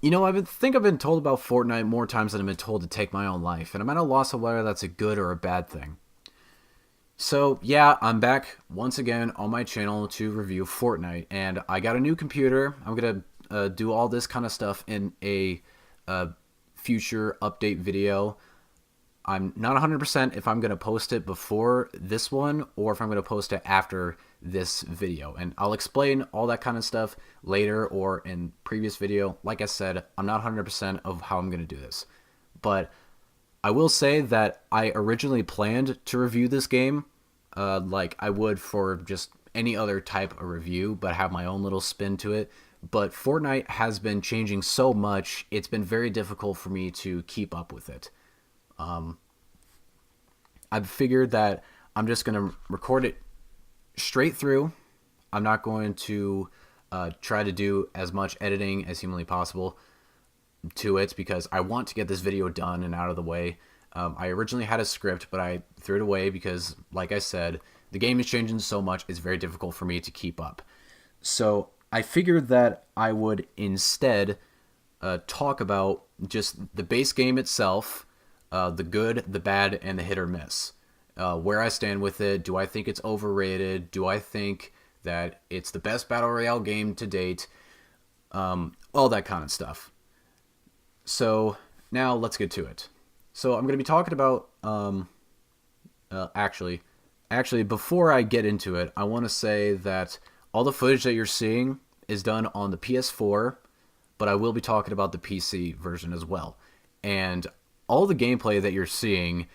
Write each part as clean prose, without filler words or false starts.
I've been told about Fortnite more times than I've been told to take my own life, and I'm at a loss of whether that's a good or a bad thing. So yeah, I'm back once again on my channel to review Fortnite, and I got a new computer. I'm gonna do all this kind of stuff in a future update video. I'm not 100% if I'm going to post it before this one or if I'm going to post it after this video. And I'll explain all that kind of stuff later or in previous video. Like I said, I'm not 100% of how I'm going to do this. But I will say that I originally planned to review this game like I would for just any other type of review, but have my own little spin to it. But Fortnite has been changing so much, it's been very difficult for me to keep up with it. I've figured that I'm just going to record it straight through. I'm not going to try to do as much editing as humanly possible to it because I want to get this video done and out of the way. I originally had a script, but I threw it away because, like I said, the game is changing so much, it's very difficult for me to keep up. So I figured that I would instead talk about just the base game itself, the good, the bad, and the hit or miss. Where I stand with it. Do I think it's overrated? Do I think that it's the best Battle Royale game to date? All that kind of stuff. So now let's get to it. So I'm going to be talking about actually before I get into it, I want to say that all the footage that you're seeing is done on the PS4, but I will be talking about the PC version as well. And all the gameplay that you're seeing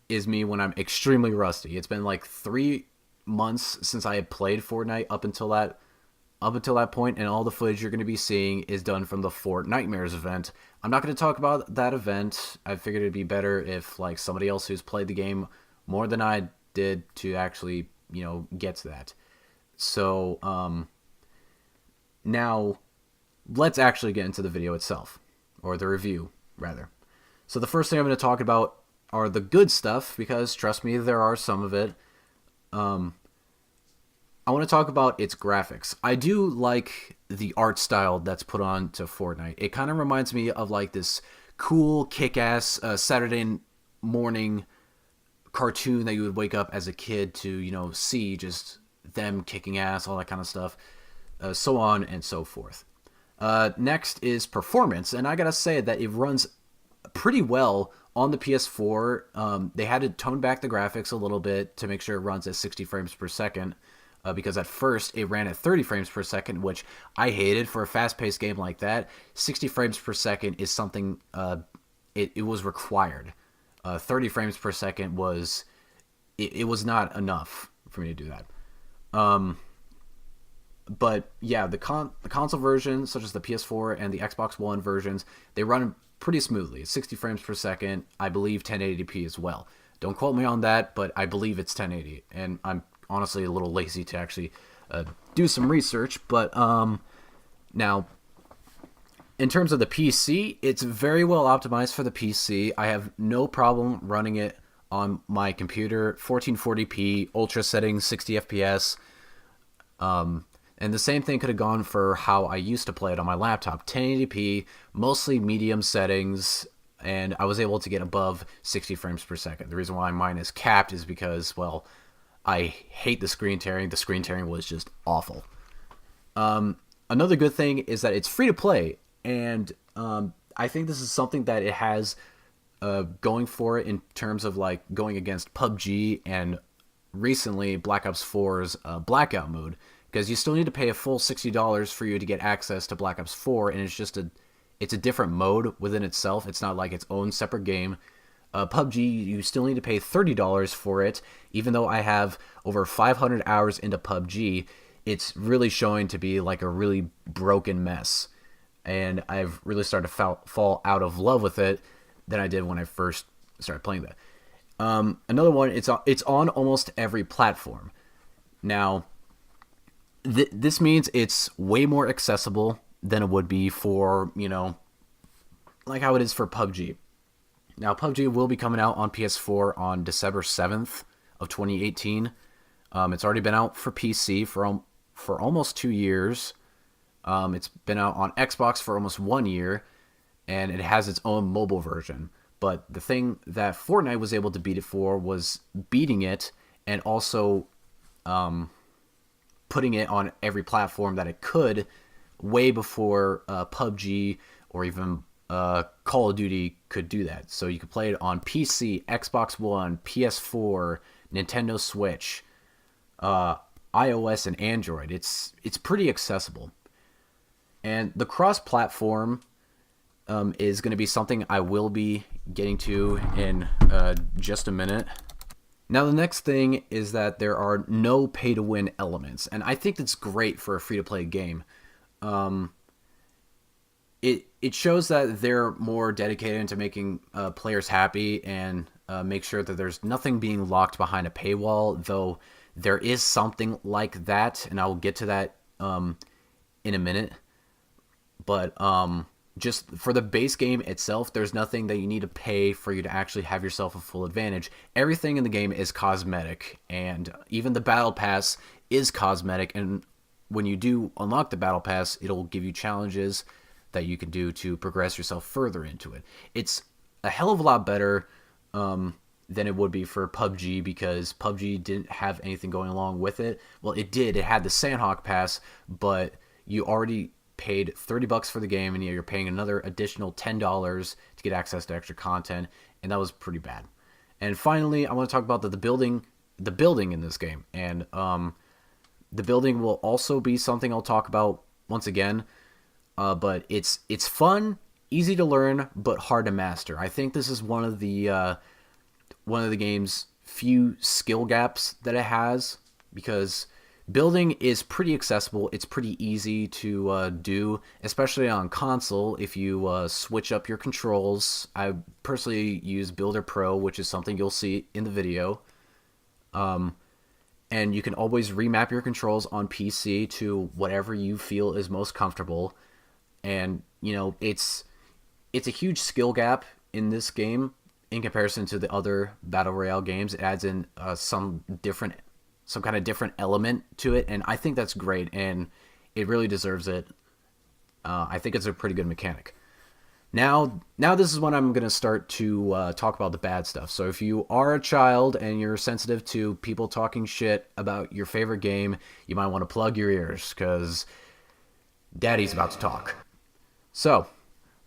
is me when I'm extremely rusty. It's been like 3 months since I had played Fortnite up until that point, and all the footage you're going to be seeing is done from the Fort Nightmares event. I'm not going to talk about that event. I figured it'd be better if like somebody else who's played the game more than I did to actually, get to that. So, now let's actually get into the video itself, or the review rather. So the first thing I'm going to talk about are the good stuff, because trust me, there are some of it. I want to talk about its graphics. I do like the art style that's put on to Fortnite. It kind of reminds me of like this cool, kick-ass Saturday morning cartoon that you would wake up as a kid to, see just them kicking ass, all that kind of stuff, so on and so forth. Next is performance, and I gotta say that it runs pretty well on the PS4. They had to tone back the graphics a little bit to make sure it runs at 60 frames per second. Because at first it ran at 30 frames per second, which I hated for a fast-paced game like that. 60 frames per second is something it was required. 30 frames per second was it was not enough for me to do that. But yeah, the console version, such as the PS4 and the Xbox One versions, they run pretty smoothly. It's 60 frames per second. I believe 1080p as well. Don't quote me on that, but I believe it's 1080, and I'm honestly a little lazy to actually do some research. But now, in terms of the PC, it's very well optimized for the PC. I have no problem running it on my computer, 1440p, ultra settings, 60 FPS. And the same thing could have gone for how I used to play it on my laptop, 1080p, mostly medium settings, and I was able to get above 60 frames per second. The reason why mine is capped is because, well, I hate the screen tearing. The screen tearing was just awful. Another good thing is that it's free to play, and I think this is something that it has going for it in terms of like going against PUBG and recently Black Ops 4's Blackout mode, because you still need to pay a full $60 for you to get access to Black Ops 4, and it's a different mode within itself. It's not like its own separate game. PUBG, you still need to pay $30 for it. Even though I have over 500 hours into PUBG, it's really showing to be like a really broken mess. And I've really started to fall out of love with it than I did when I first started playing that. Another one, it's on almost every platform. Now, this means it's way more accessible than it would be for, like how it is for PUBG. Now, PUBG will be coming out on PS4 on December 7th of 2018. It's already been out for PC for almost 2 years. It's been out on Xbox for almost 1 year, and it has its own mobile version. But the thing that Fortnite was able to beat it for was beating it and also putting it on every platform that it could way before PUBG or even Call of Duty could do that. So you could play it on PC, Xbox One, PS4, Nintendo Switch, iOS, and Android. It's pretty accessible. And the cross-platform is going to be something I will be getting to in just a minute. Now, the next thing is that there are no pay-to-win elements, and I think that's great for a free-to-play game. It shows that they're more dedicated into making players happy and make sure that there's nothing being locked behind a paywall, though there is something like that, and I'll get to that in a minute. But just for the base game itself, there's nothing that you need to pay for you to actually have yourself a full advantage. Everything in the game is cosmetic, and even the battle pass is cosmetic, and when you do unlock the battle pass, it'll give you challenges that you can do to progress yourself further into it. It's a hell of a lot better than it would be for PUBG, because PUBG didn't have anything going along with it. Well, it did. It had the Sandhawk pass, but you already paid $30 for the game, and you're paying another additional $10 to get access to extra content, and that was pretty bad. And finally, I want to talk about the building in this game, and the building will also be something I'll talk about once again. But it's fun, easy to learn, but hard to master. I think this is one of the game's few skill gaps that it has, because building is pretty accessible. It's pretty easy to do, especially on console. If you switch up your controls, I personally use Builder Pro, which is something you'll see in the video. And you can always remap your controls on PC to whatever you feel is most comfortable. And, you know, it's a huge skill gap in this game in comparison to the other Battle Royale games. It adds in some kind of different element to it, and I think that's great, and it really deserves it. I think it's a pretty good mechanic. Now this is when I'm going to start to talk about the bad stuff. So if you are a child and you're sensitive to people talking shit about your favorite game, you might want to plug your ears, because Daddy's about to talk. So,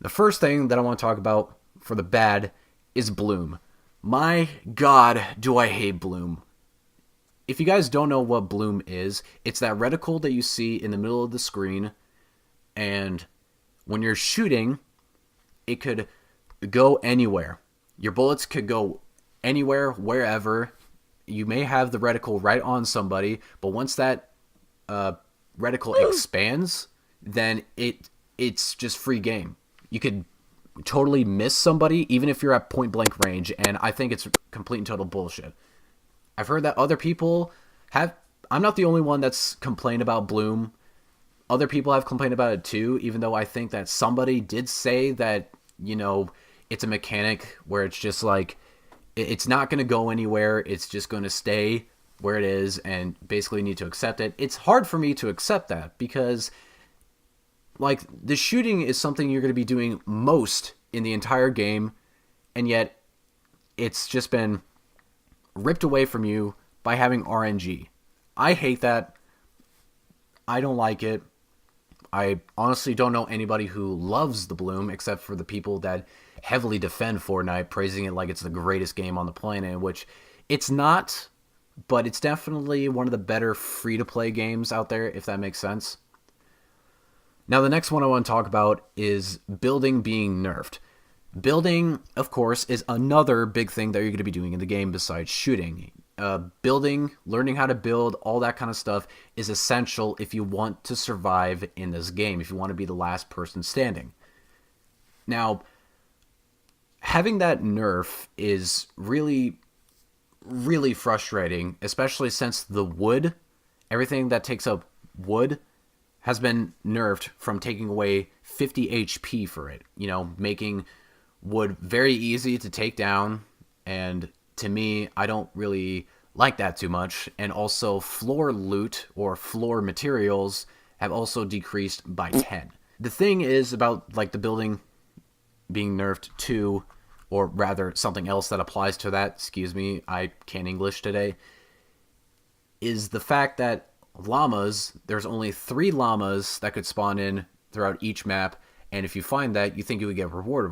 the first thing that I want to talk about for the bad is Bloom. My God, do I hate Bloom. If you guys don't know what Bloom is, it's that reticle that you see in the middle of the screen, and when you're shooting, it could go anywhere. Your bullets could go anywhere, wherever. You may have the reticle right on somebody, but once that reticle expands, then it's just free game. You could totally miss somebody, even if you're at point blank range, and I think it's complete and total bullshit. I've heard that other people have... I'm not the only one that's complained about Bloom. Other people have complained about it too, even though I think that somebody did say that, you know, it's a mechanic where it's just like, it's not going to go anywhere, it's just going to stay where it is, and basically need to accept it. It's hard for me to accept that, because, like, the shooting is something you're going to be doing most in the entire game, and yet it's just been ripped away from you by having RNG. I hate that. I don't like it. I honestly don't know anybody who loves the Bloom, except for the people that heavily defend Fortnite, praising it like it's the greatest game on the planet, which it's not, but it's definitely one of the better free-to-play games out there, if that makes sense. Now, the next one I want to talk about is building being nerfed. Building, of course, is another big thing that you're going to be doing in the game besides shooting. Building, learning how to build, all that kind of stuff is essential if you want to survive in this game, if you want to be the last person standing. Now, having that nerf is really, really frustrating, especially since the wood, everything that takes up wood, has been nerfed from taking away 50 HP for it. You know, making wood very easy to take down, and to me, I don't really like that too much. And also, floor loot or floor materials have also decreased by 10. The thing is about like the building being nerfed too, or rather something else that applies to that, excuse me, I can't English today, is the fact that llamas, there's only 3 llamas that could spawn in throughout each map, and if you find that, you think you would get rewarded,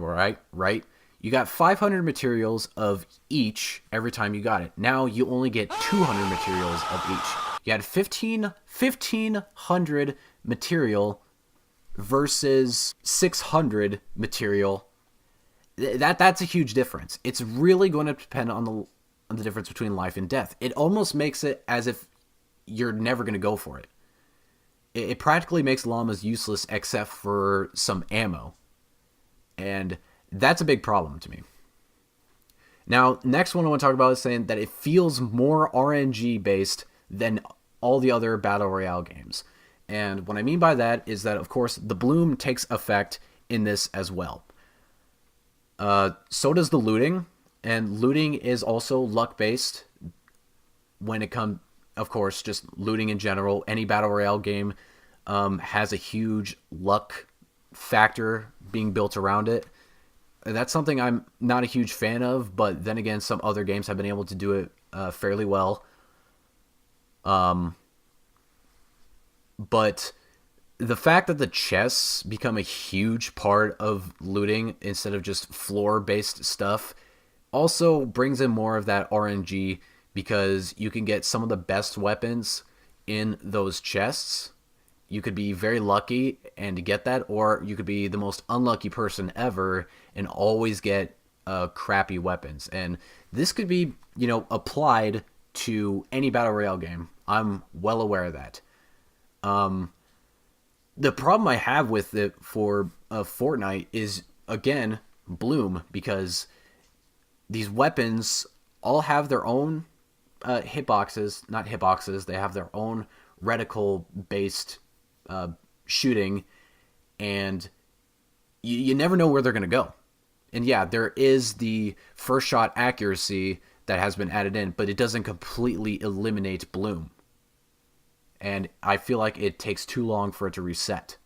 right? You got 500 materials of each every time you got it. Now you only get 200 materials of each. You had 1,500 material versus 600 material. That's a huge difference. It's really going to depend on the difference between life and death. It almost makes it as if you're never going to go for it. It practically makes llamas useless except for some ammo. And that's a big problem to me. Now, next one I want to talk about is saying that it feels more RNG based than all the other Battle Royale games. And what I mean by that is that, of course, the bloom takes effect in this as well. So does the looting. And looting is also luck-based when it comes, of course, just looting in general. Any Battle Royale game has a huge luck factor being built around it. That's something I'm not a huge fan of, but then again, some other games have been able to do it fairly well. But the fact that the chests become a huge part of looting instead of just floor-based stuff also brings in more of that RNG, because you can get some of the best weapons in those chests. You could be very lucky and get that, or you could be the most unlucky person ever and always get crappy weapons. And this could be, applied to any Battle Royale game. I'm well aware of that. The problem I have with it for Fortnite is, again, bloom, because these weapons all have their own hitboxes, they have their own reticle-based shooting, and you never know where they're going to go. And yeah, there is the first shot accuracy that has been added in, but it doesn't completely eliminate bloom. And I feel like it takes too long for it to reset.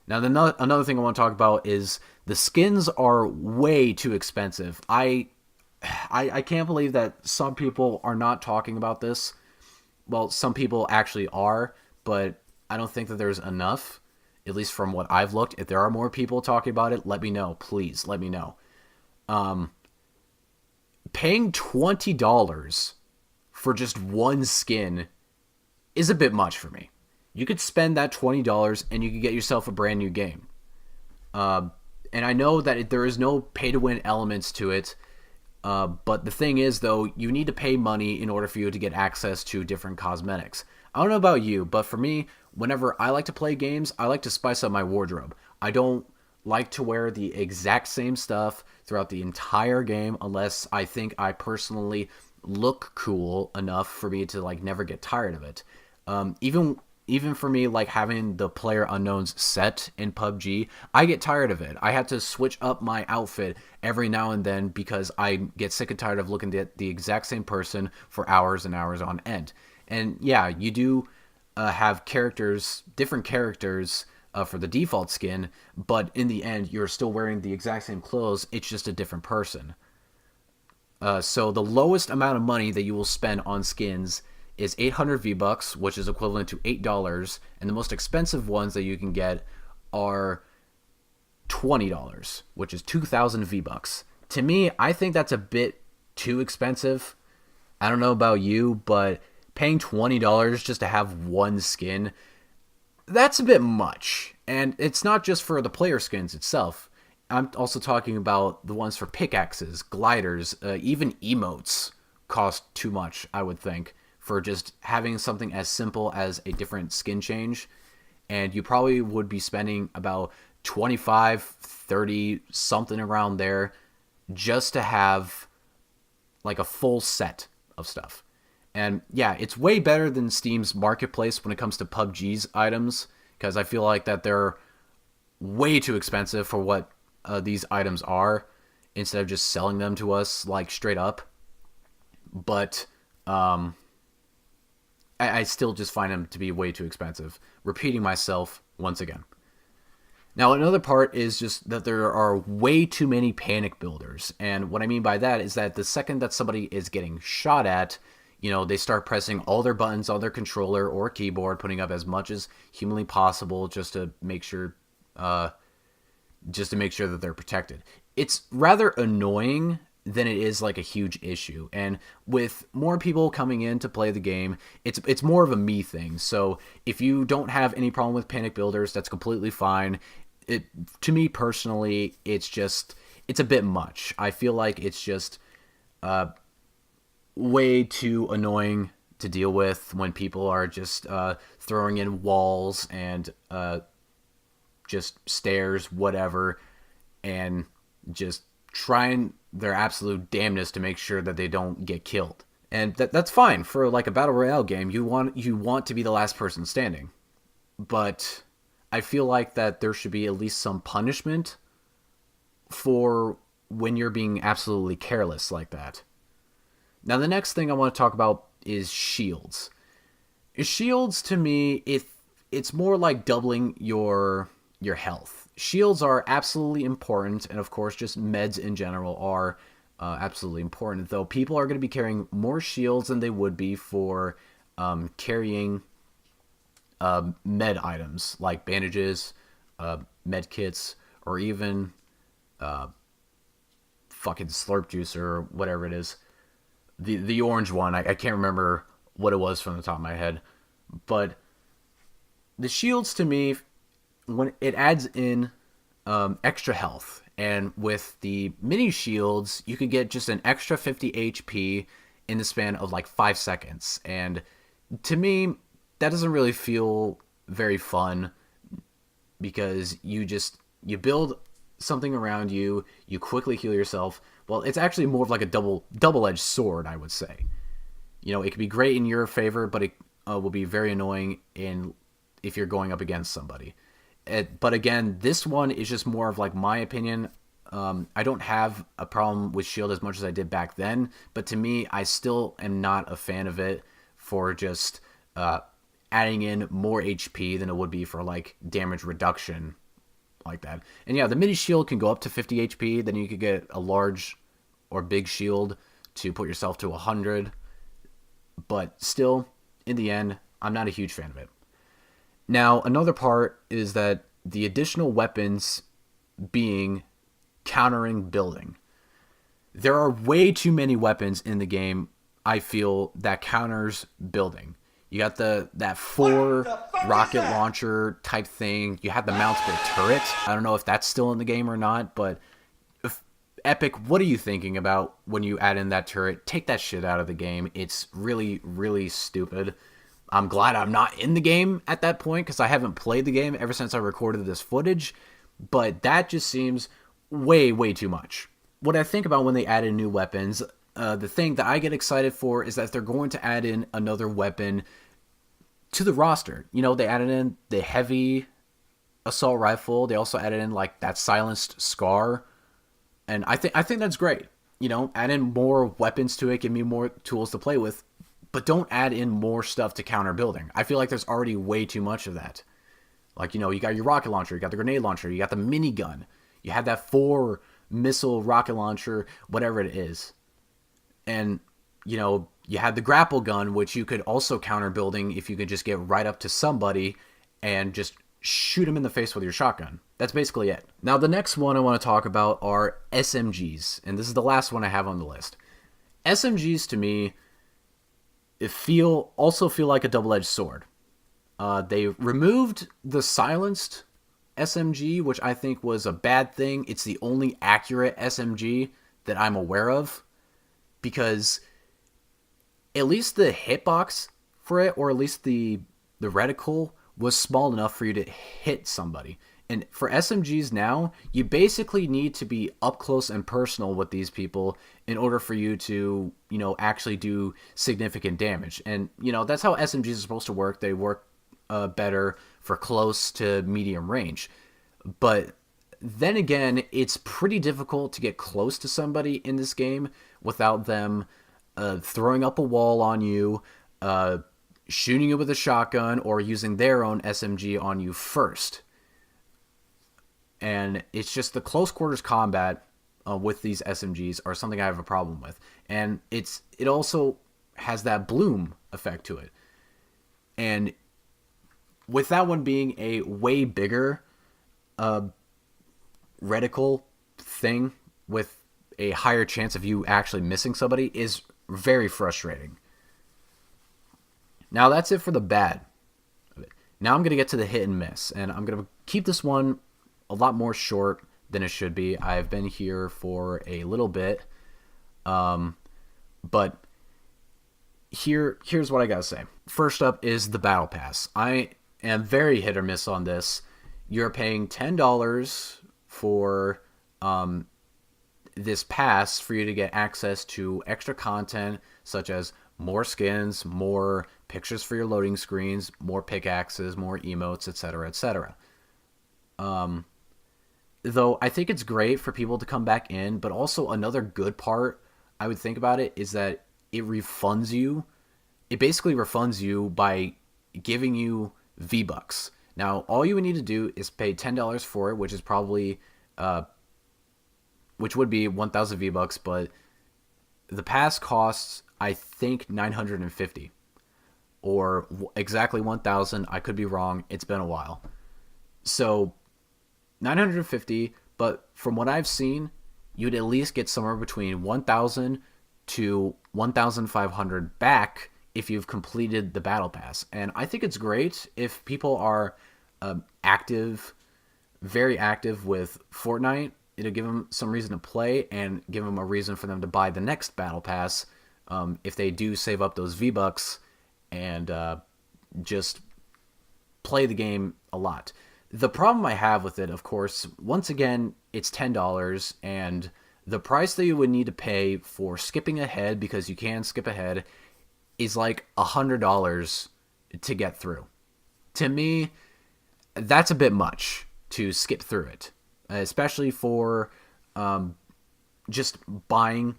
Now, another thing I want to talk about is the skins are way too expensive. I can't believe that some people are not talking about this. Well, some people actually are, but I don't think that there's enough, at least from what I've looked. If there are more people talking about it, let me know. Please, let me know. Paying $20 for just one skin is a bit much for me. You could spend that $20 and you could get yourself a brand new game. And I know that there is no pay-to-win elements to it, but the thing is, though, you need to pay money in order for you to get access to different cosmetics. I don't know about you, but for me, whenever I like to play games, I like to spice up my wardrobe. I don't like to wear the exact same stuff throughout the entire game unless I think I personally look cool enough for me to never get tired of it. Even for me, having the Player Unknowns set in PUBG, I get tired of it. I have to switch up my outfit every now and then because I get sick and tired of looking at the exact same person for hours and hours on end. And yeah, you do have different characters for the default skin, but in the end, you're still wearing the exact same clothes. It's just a different person. So the lowest amount of money that you will spend on skins is 800 V-Bucks, which is equivalent to $8, and the most expensive ones that you can get are $20, which is 2,000 V-Bucks. To me, I think that's a bit too expensive. I don't know about you, but paying $20 just to have one skin, that's a bit much. And it's not just for the player skins itself. I'm also talking about the ones for pickaxes, gliders, even emotes cost too much, I would think, for just having something as simple as a different skin change. And you probably would be spending about 25, 30, something around there just to have a full set of stuff. And yeah, it's way better than Steam's marketplace when it comes to PUBG's items, because I feel like that they're way too expensive for what these items are, instead of just selling them to us straight up. But I still just find them to be way too expensive. Repeating myself once again. Now, another part is just that there are way too many panic builders. And what I mean by that is that the second that somebody is getting shot at, they start pressing all their buttons on their controller or keyboard, putting up as much as humanly possible just to make sure that they're protected. It's rather annoying than it is like a huge issue. And with more people coming in to play the game, it's more of a me thing. So if you don't have any problem with panic builders, that's completely fine. To me personally, it's a bit much. I feel like it's just way too annoying to deal with when people are just throwing in walls and just stairs, whatever, and just trying their absolute damnedest to make sure that they don't get killed. And that's fine for like a battle royale game. You want to be the last person standing, but I feel like that there should be at least some punishment for when you're being absolutely careless like that. Now, the next thing I want to talk about is shields. Shields, to me, it's more like doubling your health. Shields are absolutely important, and of course, just meds in general are absolutely important, though people are going to be carrying more shields than they would be for carrying med items like bandages, med kits, or even fucking slurp juice or whatever it is. The orange one, I can't remember what it was from the top of my head. But the shields, to me, when it adds in extra health. And with the mini shields, you could get just an extra 50 HP in the span of like 5 seconds. And to me, that doesn't really feel very fun, because you build something around you, you quickly heal yourself. Well, it's actually more of like a double-edged sword, I would say. It could be great in your favor, but it will be very annoying if you're going up against somebody. But again, this one is just more of like my opinion. I don't have a problem with shield as much as I did back then, but to me, I still am not a fan of it for just adding in more HP than it would be for like damage reduction like that. And yeah, the mini shield can go up to 50 HP. Then you could get a large or big shield to put yourself to 100. But still, in the end, I'm not a huge fan of it. Now, another part is that the additional weapons being countering building. There are way too many weapons in the game, I feel, that counters building. You got that 4 rocket launcher type thing. You had the mountable turret. I don't know if that's still in the game or not, but Epic, what are you thinking about when you add in that turret? Take that shit out of the game. It's really, really stupid. I'm glad I'm not in the game at that point, because I haven't played the game ever since I recorded this footage, but that just seems way, way too much. What I think about when they add in new weapons, the thing that I get excited for is that they're going to add in another weapon to the roster. They added in the heavy assault rifle. They also added in like that silenced scar. And I think that's great. Add in more weapons to it, give me more tools to play with, but don't add in more stuff to counter building. I feel like there's already way too much of that. Like, you got your rocket launcher, you got the grenade launcher, you got the minigun, you have that 4 missile rocket launcher, whatever it is. And, you had the grapple gun, which you could also counter building if you could just get right up to somebody and just shoot him in the face with your shotgun. That's basically it. Now, the next one I want to talk about are SMGs, and this is the last one I have on the list. SMGs, to me, also feel like a double-edged sword. They removed the silenced SMG, which I think was a bad thing. It's the only accurate SMG that I'm aware of, because at least the hitbox for it, or at least the reticle, was small enough for you to hit somebody. And for SMGs now, you basically need to be up close and personal with these people in order for you to, actually do significant damage. And, that's how SMGs are supposed to work. They work better for close to medium range. But then again, it's pretty difficult to get close to somebody in this game without them throwing up a wall on you, shooting you with a shotgun or using their own SMG on you first. And it's just the close quarters combat with these SMGs are something I have a problem with. And it also has that bloom effect to it. And with that one being a way bigger reticle thing with a higher chance of you actually missing somebody is very frustrating. Now that's it for the bad of it. Now I'm going to get to the hit and miss, and I'm going to keep this one a lot more short than it should be. I've been here for a little bit, but here's what I got to say. First up is the Battle Pass. I am very hit or miss on this. You're paying $10 for this pass for you to get access to extra content such as more skins, more pictures for your loading screens, more pickaxes, more emotes, etc., etc. Though I think it's great for people to come back in, but also another good part I would think about it is that it refunds you. It basically refunds you by giving you V-Bucks. Now, all you would need to do is pay $10 for it, which is probably, which would be 1,000 V-Bucks, but the pass costs, I think, 950 or exactly 1,000. I could be wrong. It's been a while. So 950, but from what I've seen, you'd at least get somewhere between 1,000 to 1,500 back if you've completed the Battle Pass. And I think it's great if people are active, very active with Fortnite. It'll give them some reason to play and give them a reason for them to buy the next Battle Pass if they do save up those V-Bucks and just play the game a lot. The problem I have with it, of course, once again, it's $10, and the price that you would need to pay for skipping ahead, because you can skip ahead, is like $100 to get through. To me, that's a bit much to skip through it, especially for just buying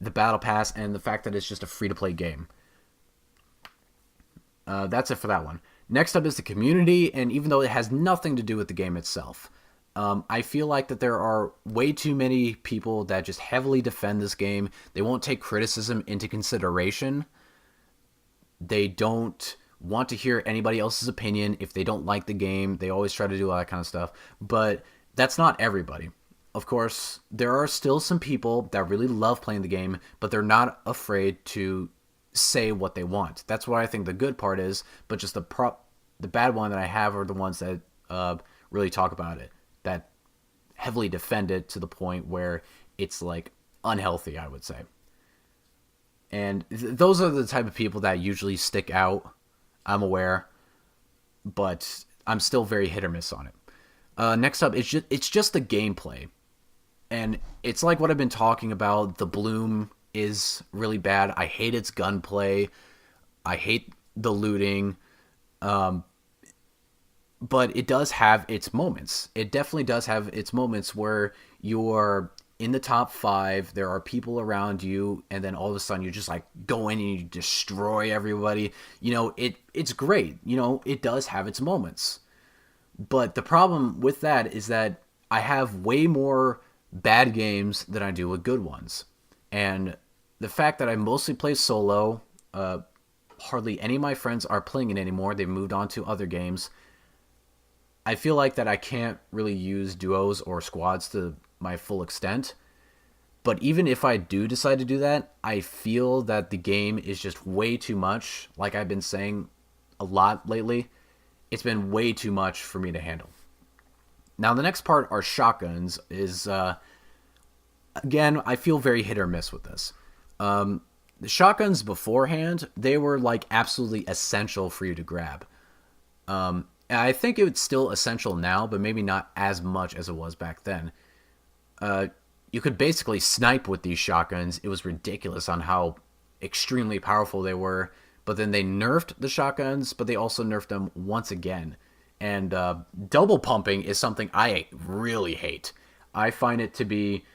the Battle Pass and the fact that it's just a free-to-play game. That's it for that one. Next up is the community, and even though it has nothing to do with the game itself, I feel like that there are way too many people that just heavily defend this game. They won't take criticism into consideration. They don't want to hear anybody else's opinion. If they don't like the game, they always try to do all that kind of stuff. But that's not everybody. Of course, there are still some people that really love playing the game, but they're not afraid to say what they want. That's what I think the good part is, but just the bad one that I have are the ones that really talk about it, that heavily defend it to the point where it's like unhealthy, I would say. And those are the type of people that usually stick out, I'm aware, but I'm still very hit or miss on it. Next up, it's just the gameplay. And it's like what I've been talking about. The bloom is really bad. I hate its gunplay. I hate the looting. But it does have its moments. It definitely does have its moments where you're in the top 5, there are people around you, and then all of a sudden you just like go in and you destroy everybody. You know, it's great. You know, it does have its moments. But the problem with that is that I have way more bad games than I do with good ones. And the fact that I mostly play solo, hardly any of my friends are playing it anymore. They've moved on to other games. I feel like that I can't really use duos or squads to my full extent. But even if I do decide to do that, I feel that the game is just way too much. Like I've been saying a lot lately, it's been way too much for me to handle. Now the next part are shotguns. Again, I feel very hit or miss with this. The shotguns beforehand, they were like absolutely essential for you to grab. And I think it's still essential now, but maybe not as much as it was back then. You could basically snipe with these shotguns. It was ridiculous on how extremely powerful they were. But then they nerfed the shotguns, but they also nerfed them once again. And double pumping is something I really hate. I find it to be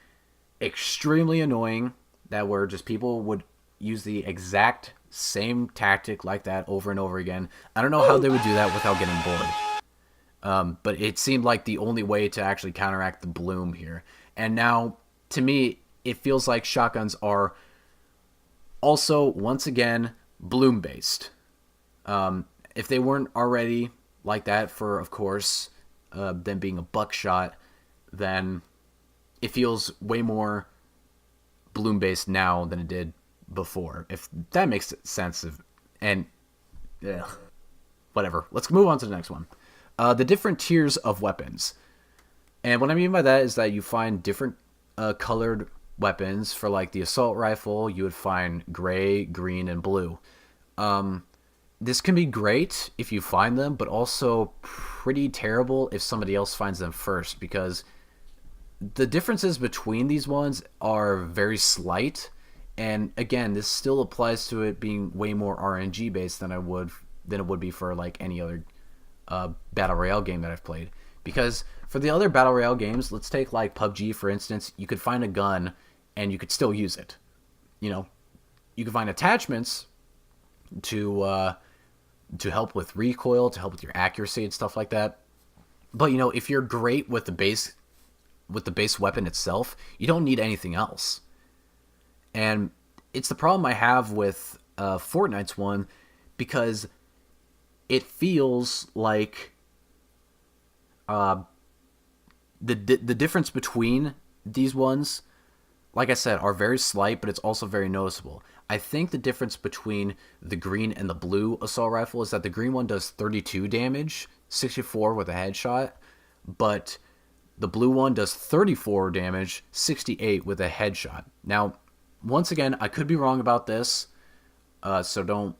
extremely annoying that where just people would use the exact same tactic like that over and over again. I don't know how they would do that without getting bored. But it seemed like the only way to actually counteract the bloom here. And now, to me, it feels like shotguns are also, once again, bloom-based. If they weren't already like that for, of course, them being a buckshot, then it feels way more bloom-based now than it did before, if that makes sense. And whatever. Let's move on to the next one. The different tiers of weapons. And what I mean by that is that you find different colored weapons. For like the assault rifle, you would find gray, green, and blue. This can be great if you find them, but also pretty terrible if somebody else finds them first, because the differences between these ones are very slight. And again, this still applies to it being way more RNG based than it would be for like any other battle royale game that I've played. Because for the other battle royale games, let's take like PUBG for instance, you could find a gun and you could still use it. You know, you can find attachments to help with recoil, to help with your accuracy and stuff like that. But you know, if you're great with the base weapon itself, you don't need anything else. And it's the problem I have with Fortnite's one, because it feels like the difference between these ones, like I said, are very slight, but it's also very noticeable. I think the difference between the green and the blue assault rifle is that the green one does 32 damage, 64 with a headshot, but the blue one does 34 damage, 68 with a headshot. Now, once again, I could be wrong about this, so don't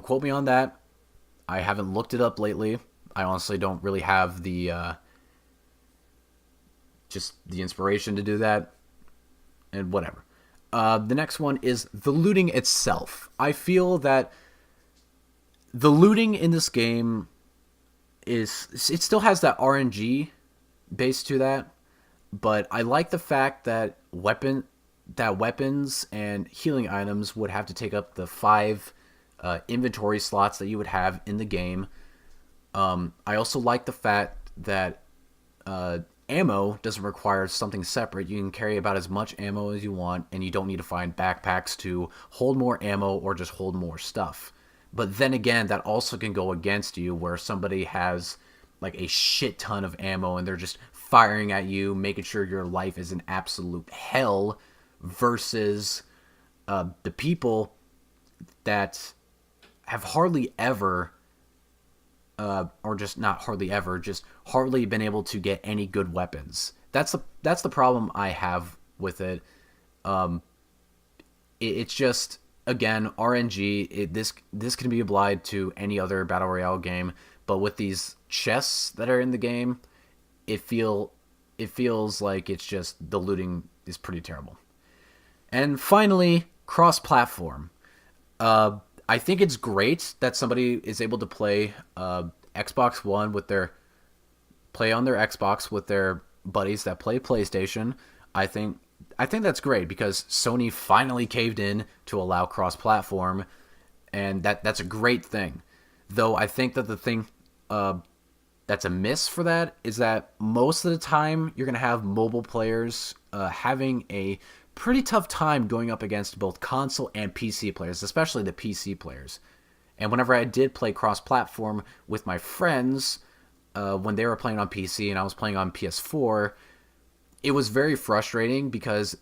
quote me on that. I haven't looked it up lately. I honestly don't really have the just the inspiration to do that, and whatever. The next one is the looting itself. I feel that the looting in this game it still has that RNG base to that, but I like the fact that weapons and healing items would have to take up the 5 inventory slots that you would have in the game. I also like the fact that ammo doesn't require something separate. You can carry about as much ammo as you want, and you don't need to find backpacks to hold more ammo or just hold more stuff. But then again, that also can go against you, where somebody has like a shit ton of ammo and they're just firing at you, making sure your life is an absolute hell, versus the people that have hardly ever or just not hardly ever, just hardly been able to get any good weapons. That's the problem I have with it. It's just, again, RNG. This can be applied to any other battle royale game, but with these chests that are in the game, it feels like it's just the looting is pretty terrible. And finally, cross-platform. I think it's great that somebody is able to play Xbox One play on their Xbox with their buddies that play PlayStation. I think that's great, because Sony finally caved in to allow cross-platform, and that's a great thing. Though I think that the thing that's a miss for that is that most of the time you're going to have mobile players having a pretty tough time going up against both console and PC players, especially the PC players. And whenever I did play cross-platform with my friends, when they were playing on PC and I was playing on PS4, it was very frustrating because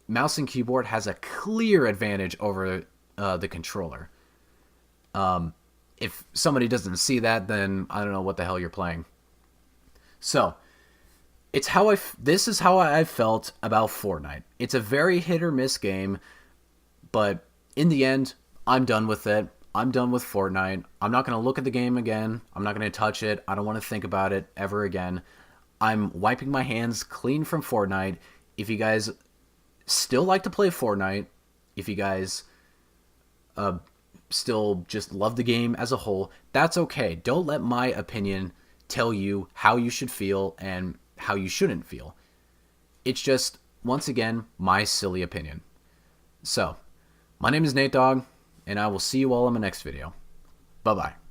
mouse and keyboard has a clear advantage over the controller. If somebody doesn't see that, then I don't know what the hell you're playing. So, this is how I felt about Fortnite. It's a very hit or miss game, but in the end, I'm done with it. I'm done with Fortnite. I'm not going to look at the game again. I'm not going to touch it. I don't want to think about it ever again. I'm wiping my hands clean from Fortnite. If you guys still like to play Fortnite, if you guys still just love the game as a whole, that's okay. Don't let my opinion tell you how you should feel and how you shouldn't feel. It's just, once again, my silly opinion. So, my name is NateDog. and I will see you all in my next video. Bye-bye.